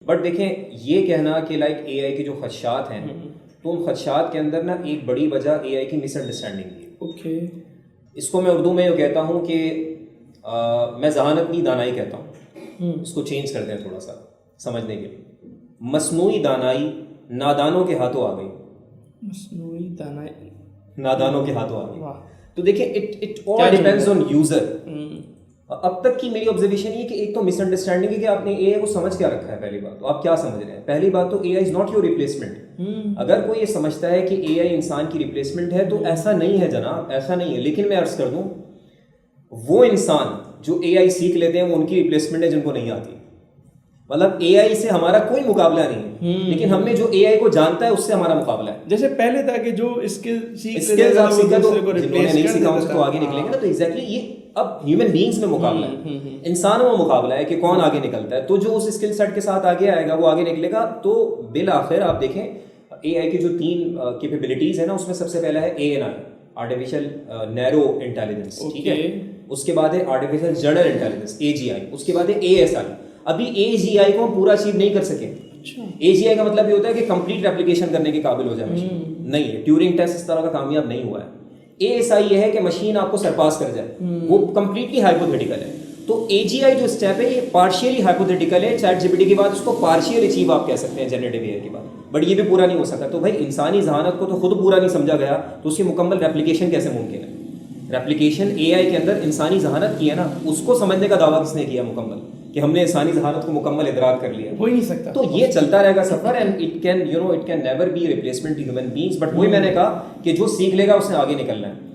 But دیکھیں یہ کہنا کہ لائک اے آئی کے جو خدشات ہیں تو ان خدشات کے اندر نا ایک بڑی وجہ اے آئی کی مس انڈرسٹینڈنگ ہے. اوکے, اس کو میں اردو میں یہ کہتا ہوں کہ میں ذہانت نہیں دانائی کہتا ہوں. اس کو چینج کرتے ہیں تھوڑا سا سمجھنے کے لیے. مصنوعی دانائی نادانوں کے ہاتھوں آ گئی. مصنوعی دانائی نادانوں کے ہاتھوں آ گئی. واہ, تو دیکھیں it all depends on user. اب تک کی میری آبزرویشن یہ کہ ایک تو مس انڈرسٹینڈنگ ہے کہ آپ نے اے آئی کو سمجھ کیا رکھا ہے. پہلی بات تو آپ کیا سمجھ رہے ہیں. پہلی بات تو اے آئی از ناٹ یور ریپلیسمنٹ. اگر کوئی یہ سمجھتا ہے کہ اے آئی انسان کی ریپلیسمنٹ ہے تو ایسا نہیں ہے جناب, ایسا نہیں ہے. لیکن میں عرض کر دوں وہ انسان جو اے آئی سیکھ لیتے ہیں وہ ان کی ریپلیسمنٹ ہے جن کو نہیں آتی. مطلب اے آئی سے ہمارا کوئی مقابلہ نہیں ہے, لیکن ہم نے جو اے آئی کو جانتا ہے اس سے ہمارا مقابلہ ہے. جیسے پہلے تھا کہ جو اسکل اسکلز آپ سیکھا تو جنہوں نے نہیں سیکھا ان سے تو آگے نکلیں گے نا. تو ایگزیکٹلی یہ اب ہیومن بینگس میں مقابلہ ہے, انسانوں میں مقابلہ ہے کہ کون آگے نکلتا ہے. تو جو اس اسکل سیٹ کے ساتھ آگے آئے گا وہ آگے نکلے گا. تو بالآخر آپ دیکھیں اے آئی کی جو 3 کیپیبلٹیز ہیں نا اس میں سب سے پہلا ہے اے این آئی, آرٹیفیشیل نیرو انٹیلیجنس. ٹھیک ہے, اس کے بعد ہے آرٹیفیشیل جنرل انٹیلیجنس اے جی آئی, اس کے بعد ہے اے ایس آئی. ابھی اے جی آئی کو ہم پورا اچیو نہیں کر سکے. اے جی آئی کا مطلب یہ ہوتا ہے کہ کمپلیٹ ریپلیکیشن کرنے کے قابل ہو جائے مشین. نہیں ہے, ٹیورنگ ٹیسٹ اس طرح کا کامیاب نہیں ہوا ہے. اے ایس آئی یہ ہے کہ مشین آپ کو سرپاس کر جائے, وہ کمپلیٹلی ہائپوتھیٹیکل ہے. تو اے جی آئی جو اسٹیپ ہے یہ پارشیلی ہائپوتھیٹیکل ہے. چیٹ جی پی ٹی کے بعد اس کو پارشیل اچیو آپ کہہ سکتے ہیں جنریٹو اے آئی کے بعد, بٹ یہ بھی پورا نہیں ہو سکا. تو بھائی انسانی ذہانت کو تو خود پورا نہیں سمجھا گیا تو اس کی مکمل ریپلیکیشن کیسے ممکن ہے. ریپلیکیشن اے آئی کے اندر انسانی ذہانت کی ہے نا, اس کو سمجھنے کا دعویٰ کس نے کیا مکمل کہ ہم نے انسانی ذہانت کو مکمل ادراک کر لیا. ہو ہی نہیں سکتا. تو یہ چلتا رہے گا سفر, and it can never be replacement to human beings. But وہی میں نے کہا کہ جو سیکھ لے گا اس نے آگے نکلنا ہے.